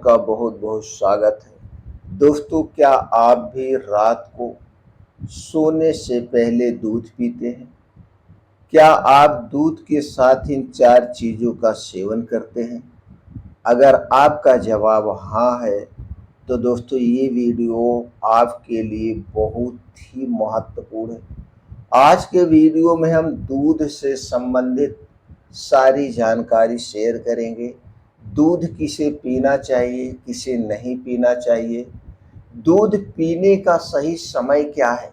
आपका बहुत बहुत स्वागत है। दोस्तों, क्या आप भी रात को सोने से पहले दूध पीते हैं? क्या आप दूध के साथ इन 4 चीज़ों का सेवन करते हैं? अगर आपका जवाब हाँ है, तो दोस्तों ये वीडियो आपके लिए बहुत ही महत्वपूर्ण है। आज के वीडियो में हम दूध से संबंधित सारी जानकारी शेयर करेंगे। दूध किसे पीना चाहिए, किसे नहीं पीना चाहिए, दूध पीने का सही समय क्या है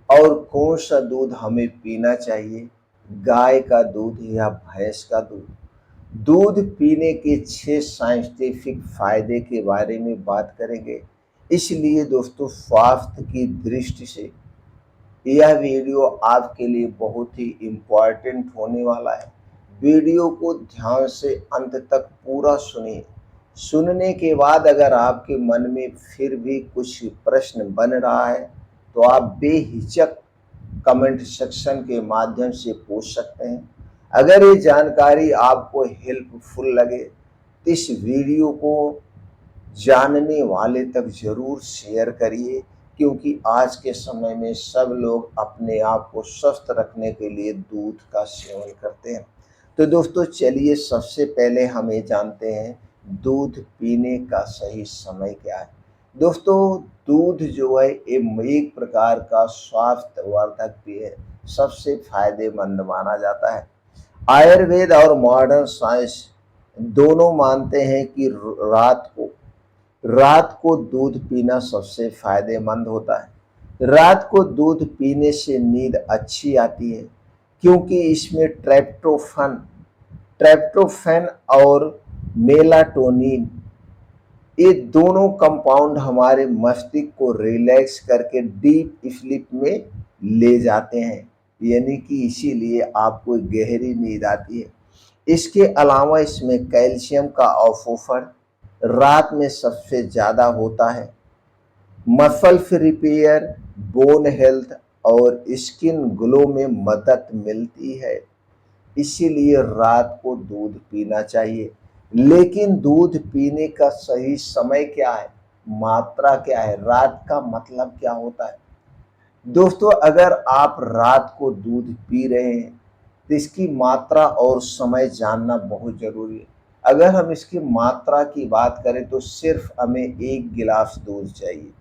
और कौन सा दूध हमें पीना चाहिए, गाय का दूध या भैंस का दूध। दूध पीने के 6 साइंटिफिक फायदे के बारे में बात करेंगे। इसलिए दोस्तों, स्वास्थ्य की दृष्टि से यह वीडियो आपके लिए बहुत ही इम्पोर्टेंट होने वाला है। वीडियो को ध्यान से अंत तक पूरा सुनिए। सुनने के बाद अगर आपके मन में फिर भी कुछ प्रश्न बन रहा है, तो आप बेहिचक कमेंट सेक्शन के माध्यम से पूछ सकते हैं। अगर ये जानकारी आपको हेल्पफुल लगे तो इस वीडियो को जानने वाले तक ज़रूर शेयर करिए, क्योंकि आज के समय में सब लोग अपने आप को स्वस्थ रखने के लिए दूध का सेवन करते हैं। तो दोस्तों, चलिए सबसे पहले हम ये जानते हैं दूध पीने का सही समय क्या है। दोस्तों, दूध जो है एक प्रकार का स्वास्थ्यवर्धक भी है, सबसे फायदेमंद माना जाता है। आयुर्वेद और मॉडर्न साइंस दोनों मानते हैं कि रात को दूध पीना सबसे फायदेमंद होता है। रात को दूध पीने से नींद अच्छी आती है, क्योंकि इसमें ट्रेप्टोफैन और मेलाटोनिन, ये दोनों कंपाउंड हमारे मस्तिष्क को रिलैक्स करके डीप स्लीप में ले जाते हैं, यानी कि इसीलिए आपको गहरी नींद आती है। इसके अलावा इसमें कैल्शियम का अवशोषण रात में सबसे ज़्यादा होता है। मसल रिपेयर, बोन हेल्थ और स्किन ग्लो में मदद मिलती है। इसीलिए रात को दूध पीना चाहिए। लेकिन दूध पीने का सही समय क्या है, मात्रा क्या है, रात का मतलब क्या होता है? दोस्तों, अगर आप रात को दूध पी रहे हैं तो इसकी मात्रा और समय जानना बहुत ज़रूरी है। अगर हम इसकी मात्रा की बात करें तो सिर्फ हमें 1 गिलास दूध चाहिए।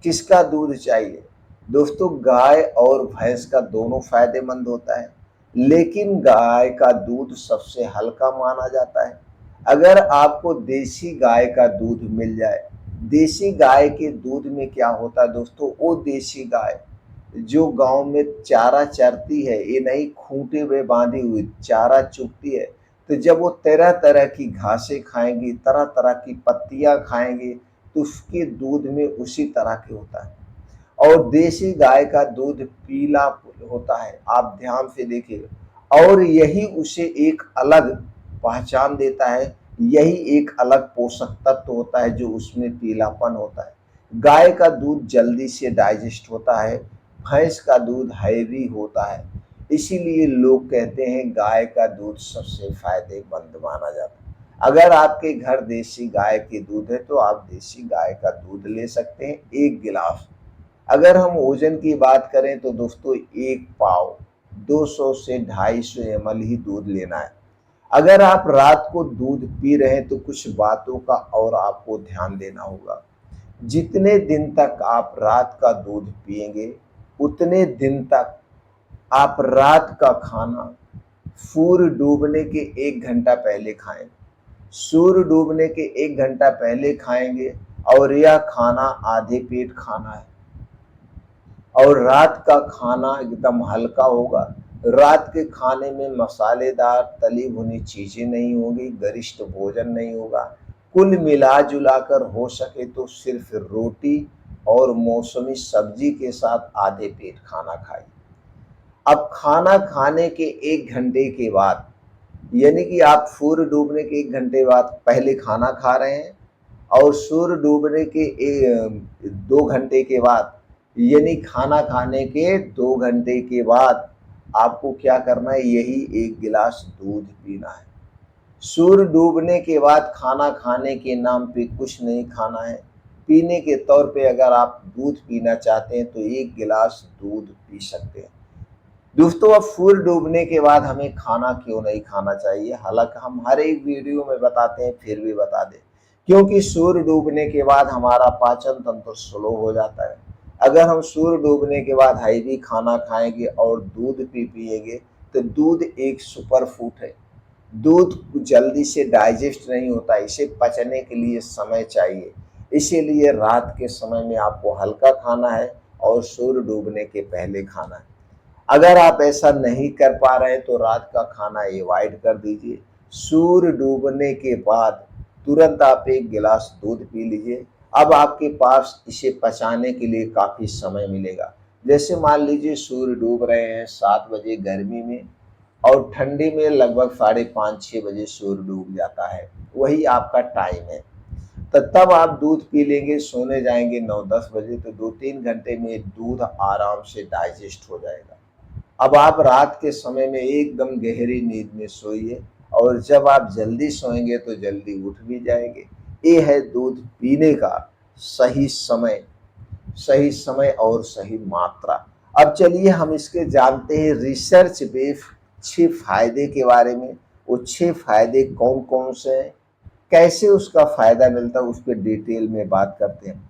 किसका दूध चाहिए? दोस्तों, गाय और भैंस का दोनों फायदेमंद होता है, लेकिन गाय का दूध सबसे हल्का माना जाता है। अगर आपको देसी गाय का दूध मिल जाए, देसी गाय के दूध में क्या होता है दोस्तों, वो देसी गाय जो गांव में चारा चरती है, ये नहीं खूंटे में बांधी हुई चारा चुगती है, तो जब वो तरह तरह की घासें खाएंगी, तरह तरह की पत्तियां खाएंगी, तो उसके दूध में उसी तरह के होता है। और देसी गाय का दूध पीला होता है, आप ध्यान से देखिएगा, और यही उसे एक अलग पहचान देता है। यही एक अलग पोषक तत्व होता है जो उसमें पीलापन होता है। गाय का दूध जल्दी से डाइजेस्ट होता है, भैंस का दूध हैवी होता है। इसीलिए लोग कहते हैं गाय का दूध सबसे फायदेमंद माना जाता है। अगर आपके घर देसी गाय के दूध है तो आप देसी गाय का दूध ले सकते हैं 1 गिलास। अगर हम वजन की बात करें तो दोस्तों 1 पाव 200 से 250 ml ही दूध लेना है। अगर आप रात को दूध पी रहे हैं तो कुछ बातों का और आपको ध्यान देना होगा। जितने दिन तक आप रात का दूध पिएंगे, उतने दिन तक आप रात का खाना सूर्य डूबने के 1 घंटा पहले खाएं। सूर्य डूबने के 1 घंटा पहले खाएंगे, और यह खाना आधे पेट खाना है, और रात का खाना एकदम हल्का होगा। रात के खाने में मसालेदार तली भुनी चीजें नहीं होंगी, गरिष्ठ भोजन नहीं होगा। कुल मिला जुला कर हो सके तो सिर्फ रोटी और मौसमी सब्जी के साथ आधे पेट खाना खाइए। अब खाना खाने के 1 घंटे के बाद, यानी कि आप सूर्य डूबने के 1 घंटे बाद पहले खाना खा रहे हैं, और सूर्य डूबने के 2 घंटे के बाद, यानी खाना खाने के 2 घंटे के बाद आपको क्या करना है, यही 1 गिलास दूध पीना है। सूर्य डूबने के बाद खाना खाने के नाम पे कुछ नहीं खाना है। पीने के तौर पे अगर आप दूध पीना चाहते हैं तो 1 गिलास दूध पी सकते हैं। दोस्तों, अब सूर्य डूबने के बाद हमें खाना क्यों नहीं खाना चाहिए? हालाँकि हम हर एक वीडियो में बताते हैं, फिर भी बता दें। क्योंकि सूर्य डूबने के बाद हमारा पाचन तंत्र स्लो हो जाता है। अगर हम सूर्य डूबने के बाद हैवी खाना खाएँगे और दूध भी पिएँगे, तो दूध एक सुपर फूड है। दूध जल्दी से डाइजेस्ट नहीं होता, इसे पचने के लिए समय चाहिए। इसीलिए रात के समय में आपको हल्का खाना है और सूर्य डूबने के पहले खाना है। अगर आप ऐसा नहीं कर पा रहे हैं तो रात का खाना अवॉइड कर दीजिए। सूर्य डूबने के बाद तुरंत आप 1 गिलास दूध पी लीजिए। अब आपके पास इसे पचाने के लिए काफ़ी समय मिलेगा। जैसे मान लीजिए सूर्य डूब रहे हैं 7 बजे गर्मी में और ठंडी में लगभग साढ़े 5-6 बजे सूर्य डूब जाता है। वही आपका टाइम है। तो तब आप दूध पी लेंगे, सोने जाएँगे 9-10 बजे तो 2-3 घंटे में दूध आराम से डाइजेस्ट हो जाएगा। अब आप रात के समय में एकदम गहरी नींद में सोइए और जब आप जल्दी सोएंगे तो जल्दी उठ भी जाएंगे। ये है दूध पीने का सही समय, सही समय और सही मात्रा। अब चलिए हम इसके जानते हैं रिसर्च बेस्ड 6 फायदे के बारे में। वो 6 फायदे कौन कौन से हैं, कैसे उसका फ़ायदा मिलता है, उस पे डिटेल में बात करते हैं।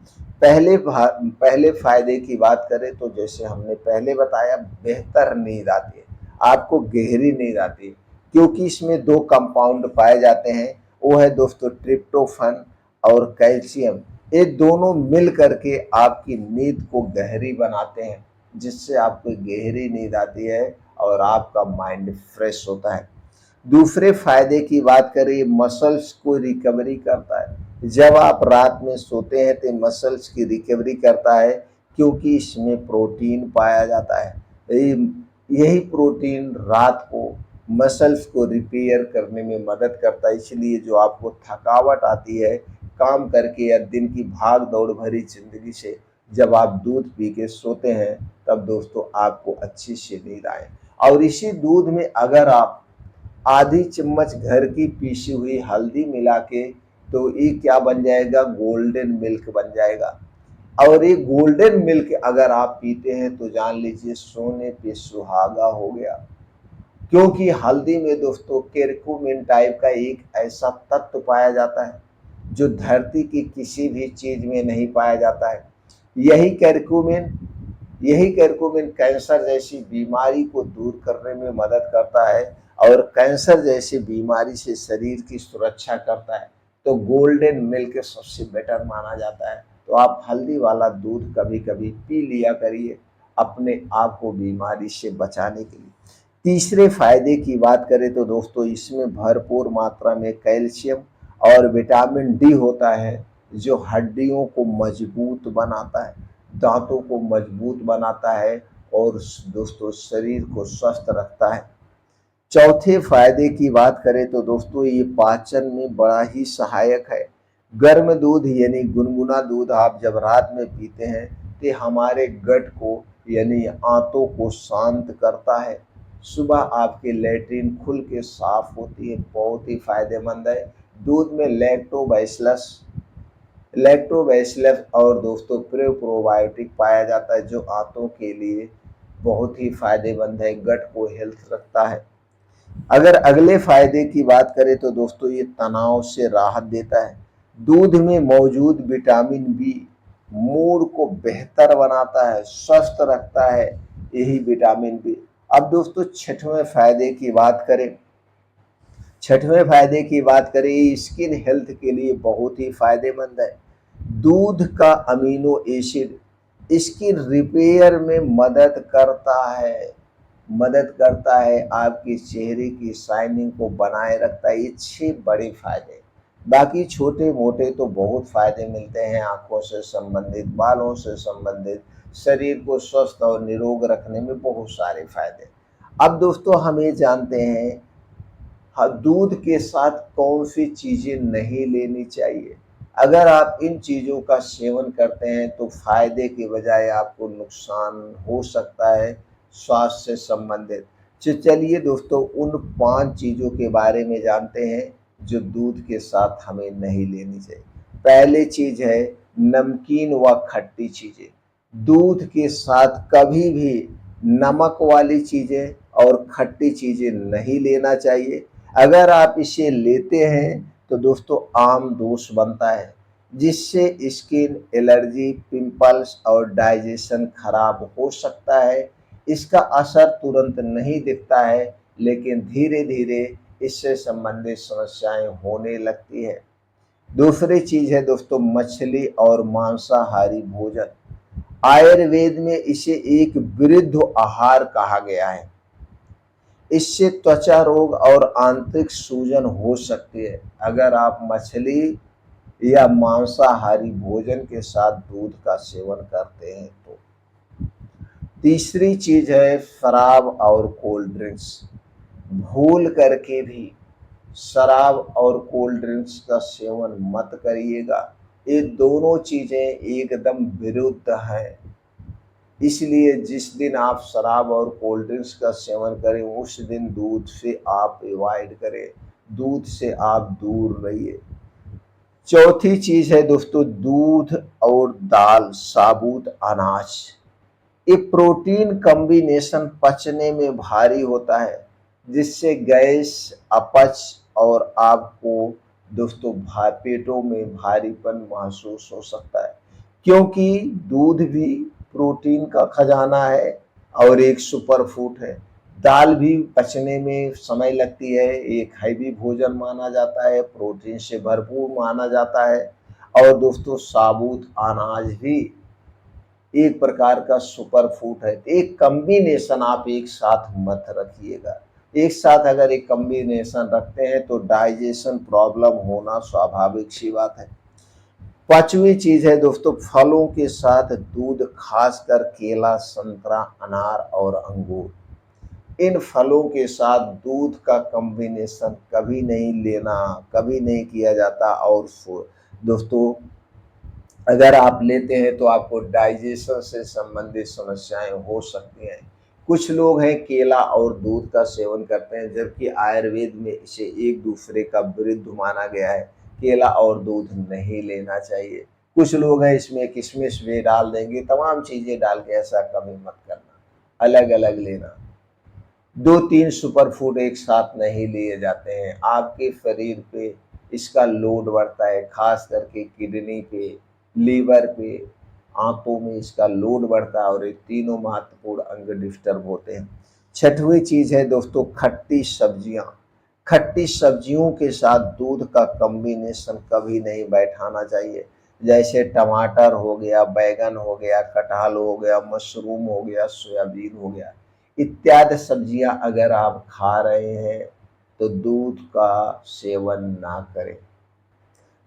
पहले फ़ायदे की बात करें तो जैसे हमने पहले बताया, बेहतर नींद आती है, आपको गहरी नींद आती है क्योंकि इसमें 2 कंपाउंड पाए जाते हैं। वो है दोस्तों ट्रिप्टोफैन और कैल्शियम। ये दोनों मिल करके आपकी नींद को गहरी बनाते हैं, जिससे आपको गहरी नींद आती है और आपका माइंड फ्रेश होता है। दूसरे फायदे की बात करें, मसल्स को रिकवरी करता है। जब आप रात में सोते हैं तो मसल्स की रिकवरी करता है क्योंकि इसमें प्रोटीन पाया जाता है। यही प्रोटीन रात को मसल्स को रिपेयर करने में मदद करता है। इसलिए जो आपको थकावट आती है काम करके या दिन की भाग दौड़ भरी जिंदगी से, जब आप दूध पी के सोते हैं तब दोस्तों आपको अच्छी सी नींद आए। और इसी दूध में अगर आप आधी चम्मच घर की पीसी हुई हल्दी मिला के, तो ये क्या बन जाएगा, गोल्डन मिल्क बन जाएगा। और ये गोल्डन मिल्क अगर आप पीते हैं तो जान लीजिए सोने पे सुहागा हो गया। क्योंकि हल्दी में दोस्तों केरकुमिन टाइप का एक ऐसा तत्व पाया जाता है जो धरती की किसी भी चीज में नहीं पाया जाता है। यही केरकुमिन यही कैरकुमिन कैंसर जैसी बीमारी को दूर करने में मदद करता है और कैंसर जैसी बीमारी से शरीर की सुरक्षा करता है। तो गोल्डन मिल्क सबसे बेटर माना जाता है। तो आप हल्दी वाला दूध कभी कभी पी लिया करिए अपने आप को बीमारी से बचाने के लिए। तीसरे फायदे की बात करें तो दोस्तों इसमें भरपूर मात्रा में कैल्शियम और विटामिन डी होता है जो हड्डियों को मजबूत बनाता है, दांतों को मजबूत बनाता है और दोस्तों शरीर को स्वस्थ रखता है। चौथे फायदे की बात करें तो दोस्तों ये पाचन में बड़ा ही सहायक है। गर्म दूध यानी गुनगुना दूध आप जब रात में पीते हैं तो हमारे गट को यानी आंतों को शांत करता है। सुबह आपकी लैट्रिन खुल के साफ होती है, बहुत ही फायदेमंद है। दूध में लैक्टोबैसिलस और दोस्तों प्रोबायोटिक पाया जाता है जो आंतों के लिए बहुत ही फायदेमंद है, गट को हेल्थ रखता है। अगर अगले फायदे की बात करें तो दोस्तों ये तनाव से राहत देता है। दूध में मौजूद विटामिन बी मूड को बेहतर बनाता है, स्वस्थ रखता है, यही विटामिन बी। अब दोस्तों छठवें फायदे की बात करें, स्किन हेल्थ के लिए बहुत ही फायदेमंद है। दूध का अमीनो एसिड स्किन रिपेयर में मदद करता है, आपके चेहरे की शाइनिंग को बनाए रखता है। ये 6 बड़े फायदे। बाकी छोटे मोटे तो बहुत फायदे मिलते हैं, आंखों से संबंधित, बालों से संबंधित, शरीर को स्वस्थ और निरोग रखने में बहुत सारे फायदे। अब दोस्तों हम ये जानते हैं हाँ, दूध के साथ कौन सी चीज़ें नहीं लेनी चाहिए। अगर आप इन चीज़ों का सेवन करते हैं तो फायदे के बजाय आपको नुकसान हो सकता है स्वास्थ्य से संबंधित। चलिए दोस्तों उन 5 चीज़ों के बारे में जानते हैं जो दूध के साथ हमें नहीं लेनी चाहिए। पहली चीज है नमकीन व खट्टी चीजें। दूध के साथ कभी भी नमक वाली चीजें और खट्टी चीजें नहीं लेना चाहिए। अगर आप इसे लेते हैं तो दोस्तों आम दोष बनता है, जिससे स्किन एलर्जी, पिंपल्स और डाइजेशन खराब हो सकता है। इसका असर तुरंत नहीं दिखता है, लेकिन धीरे धीरे इससे संबंधित समस्याएं होने लगती है। दूसरी चीज है दोस्तों मछली और मांसाहारी भोजन। आयुर्वेद में इसे एक वृद्ध आहार कहा गया है। इससे त्वचा रोग और आंतरिक सूजन हो सकती है अगर आप मछली या मांसाहारी भोजन के साथ दूध का सेवन करते हैं तो। तीसरी चीज है शराब और कोल्ड ड्रिंक्स। भूल करके भी शराब और कोल्ड ड्रिंक्स का सेवन मत करिएगा। ये दोनों चीजें एकदम विरुद्ध हैं। इसलिए जिस दिन आप शराब और कोल्ड ड्रिंक्स का सेवन करें उस दिन दूध से आप अवॉइड करें, दूध से आप दूर रहिए। चौथी चीज है दोस्तों दूध और दाल, साबुत अनाज। ये प्रोटीन कॉम्बिनेशन पचने में भारी होता है, जिससे गैस, अपच और आपको दोस्तों पेटों में भारीपन महसूस हो सकता है। क्योंकि दूध भी प्रोटीन का खजाना है और एक सुपर फूड है। दाल भी पचने में समय लगती है, एक हैवी भोजन माना जाता है, प्रोटीन से भरपूर माना जाता है। और दोस्तों साबुत अनाज भी एक प्रकार का सुपर फूड है। एक कॉम्बिनेशन आप एक साथ मत रखिएगा। एक साथ अगर एक कॉम्बिनेशन रखते हैं तो डाइजेशन प्रॉब्लम होना स्वाभाविक सी बात है। पांचवी चीज है दोस्तों फलों के साथ दूध, खासकर केला, संतरा, अनार और अंगूर। इन फलों के साथ दूध का कॉम्बिनेशन कभी नहीं लेना, कभी नहीं किया जाता। और दोस्तों अगर आप लेते हैं तो आपको डाइजेशन से संबंधित समस्याएं हो सकती हैं। कुछ लोग हैं केला और दूध का सेवन करते हैं, जबकि आयुर्वेद में इसे एक दूसरे का विरुद्ध माना गया है। केला और दूध नहीं लेना चाहिए। कुछ लोग हैं इसमें किशमिश भी डाल देंगे, तमाम चीजें डाल के, ऐसा कभी मत करना, अलग अलग लेना। दो तीन सुपर फूड एक साथ नहीं लिए जाते हैं। आपके शरीर पे इसका लोड बढ़ता है, खास करके किडनी पे, लीवर पे, आंतों में इसका लोड बढ़ता है और ये तीनों महत्वपूर्ण अंग डिस्टर्ब होते हैं। छठवीं चीज है दोस्तों खट्टी सब्जियां। खट्टी सब्जियों के साथ दूध का कॉम्बिनेशन कभी नहीं बैठाना चाहिए। जैसे टमाटर हो गया, बैगन हो गया, कटहल हो गया, मशरूम हो गया, सोयाबीन हो गया, इत्यादि सब्जियां अगर आप खा रहे हैं तो दूध का सेवन ना करें।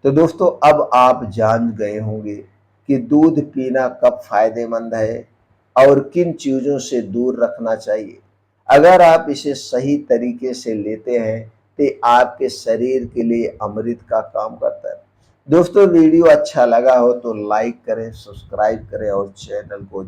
तो दोस्तों अब आप जान गए होंगे कि दूध पीना कब फायदेमंद है और किन चीज़ों से दूर रखना चाहिए। अगर आप इसे सही तरीके से लेते हैं तो आपके शरीर के लिए अमृत का काम करता है। दोस्तों वीडियो अच्छा लगा हो तो लाइक करें, सब्सक्राइब करें और चैनल को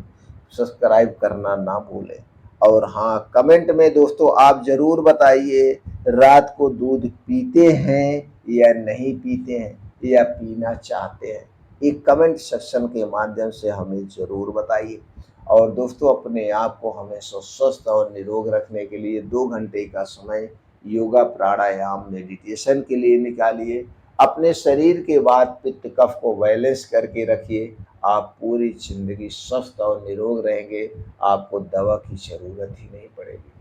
सब्सक्राइब करना ना भूलें। और हाँ, कमेंट में दोस्तों आप ज़रूर बताइए रात को दूध पीते हैं या नहीं पीते हैं या पीना चाहते हैं। एक कमेंट सेक्शन के माध्यम से हमें ज़रूर बताइए। और दोस्तों अपने आप को हमेशा स्वस्थ और निरोग रखने के लिए 2 घंटे का समय योगा, प्राणायाम, मेडिटेशन के लिए निकालिए। अपने शरीर के बाद पित्त कफ को बैलेंस करके रखिए। आप पूरी जिंदगी स्वस्थ और निरोग रहेंगे, आपको दवा की ज़रूरत ही नहीं पड़ेगी।